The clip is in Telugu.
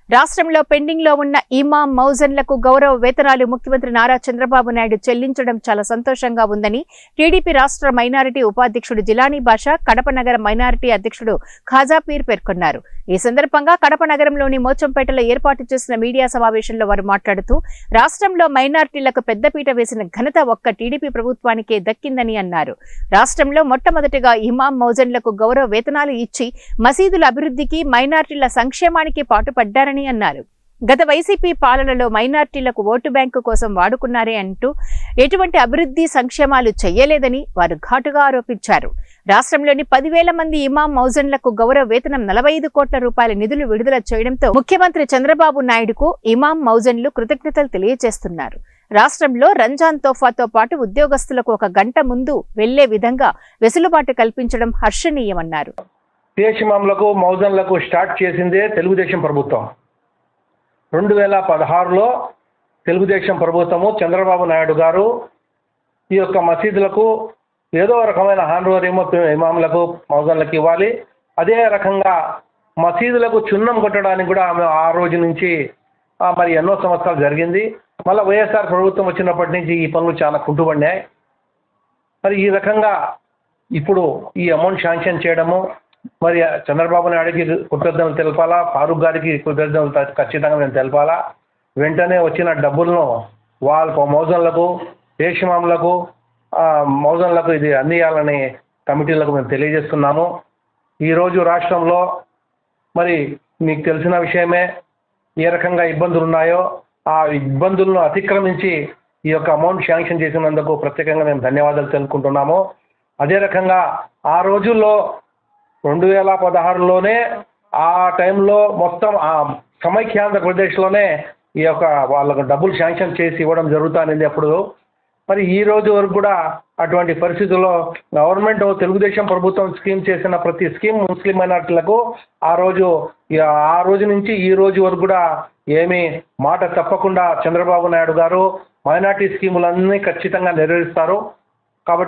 రాష్ట్రంలో పెండింగ్ లో ఉన్న ఇమాం మౌజన్లకు గౌరవ వేతనాలు ముఖ్యమంత్రి నారా చంద్రబాబు నాయుడు చెల్లించడం చాలా సంతోషంగా ఉందని టీడీపీ రాష్ట్ర మైనారిటీ ఉపాధ్యక్షుడు జిలానీ బాషా, కడప నగర మైనారిటీ అధ్యక్షుడు ఖాజా పీర్ పేర్కొన్నారు. ఈ సందర్భంగా కడప నగరంలోని మోచంపేటలో ఏర్పాటు చేసిన మీడియా సమావేశంలో వారు మాట్లాడుతూ రాష్ట్రంలో మైనారిటీలకు పెద్దపీట వేసిన ఘనత ఒక్క టీడీపీ ప్రభుత్వానికే దక్కిందని అన్నారు. రాష్ట్రంలో మొట్టమొదటిగా ఇమాం మౌజన్లకు గౌరవ వేతనాలు ఇచ్చి మసీదుల అభివృద్ధికి, మైనారిటీల సంక్షేమానికి పాటుపడ్డారని అన్నారు. గత వైసీపీ పాలనలో మైనారిటీలకు ఓటు బ్యాంకు కోసం వాడుకున్నారే అంటూ ఎటువంటి అభివృద్ధి సంక్షేమాలు చేయలేదని వారు ఘాటుగా ఆరోపించారు. రాష్ట్రంలోని 10,000 మంది ఇమాం మౌజన్లకు గౌరవ వేతనం 45 కోట్ల రూపాయల నిధులు విడుదల చేయడంతో ముఖ్యమంత్రి చంద్రబాబు నాయుడుకు ఇమాం మౌజన్లు కృతజ్ఞతలు తెలియజేస్తున్నారు. రాష్ట్రంలో రంజాన్ తోఫాతో పాటు ఉద్యోగస్తులకు 1 గంట ముందు వెళ్లే విధంగా వెసులుబాటు కల్పించడం హర్షణీయమన్నారు. ఇమాంలకు మౌజన్లకు స్టార్ట్ చేసిందే తెలుగుదేశం ప్రభుత్వం. 2016లో తెలుగుదేశం ప్రభుత్వము చంద్రబాబు నాయుడు గారు ఈ యొక్క మసీదులకు ఏదో రకమైన హానరేమో ఇమాంలకు మౌజన్లకు ఇవ్వాలి. అదే రకంగా మసీదులకు చున్నం కొట్టడానికి కూడా ఆ రోజు నుంచి మరి ఎన్నో సంవత్సరాలు జరిగింది. మళ్ళీ వైఎస్ఆర్ ప్రభుత్వం వచ్చినప్పటి నుంచి ఈ పనులు చాలా కుంటుపడినాయి. మరి ఈ రకంగా ఇప్పుడు ఈ అమౌంట్ శాంక్షన్ చేయడము, మరి చంద్రబాబు నాయుడికి కృతజ్ఞతలు తెలపాలా, ఫారూక్ గారికి కృతజ్ఞతలు ఖచ్చితంగా మేము తెలపాలా. వెంటనే వచ్చిన డబ్బులను వాళ్ళ మౌజన్లకు, ఇమాంలకు, మౌజన్లకు ఇది అందియాలని కమిటీలకు మేము తెలియజేస్తున్నాము. ఈరోజు రాష్ట్రంలో మరి మీకు తెలిసిన విషయమే ఏ రకంగా ఇబ్బందులు ఉన్నాయో ఆ ఇబ్బందులను అతిక్రమించి ఈ యొక్క అమౌంట్ శాంక్షన్ చేసినందుకు ప్రత్యేకంగా మేము ధన్యవాదాలు తెలుపుకుంటున్నాము. అదే రకంగా ఆ రోజుల్లో 2016లోనే ఆ టైంలో మొత్తం ఆ సమైక్యాంధ్రప్రదేశ్లోనే ఈ యొక్క వాళ్ళకు డబ్బులు శాంక్షన్ చేసి ఇవ్వడం జరుగుతుంది. అప్పుడు మరి ఈ రోజు వరకు కూడా అటువంటి పరిస్థితుల్లో గవర్నమెంట్ తెలుగుదేశం ప్రభుత్వం స్కీమ్ చేసిన ప్రతి స్కీమ్ ముస్లిం మైనార్టీలకు ఆ రోజు నుంచి ఈ రోజు వరకు కూడా ఏమీ మాట తప్పకుండా చంద్రబాబు నాయుడు గారు మైనార్టీ స్కీములన్నీ ఖచ్చితంగా నెరవేరుస్తారు.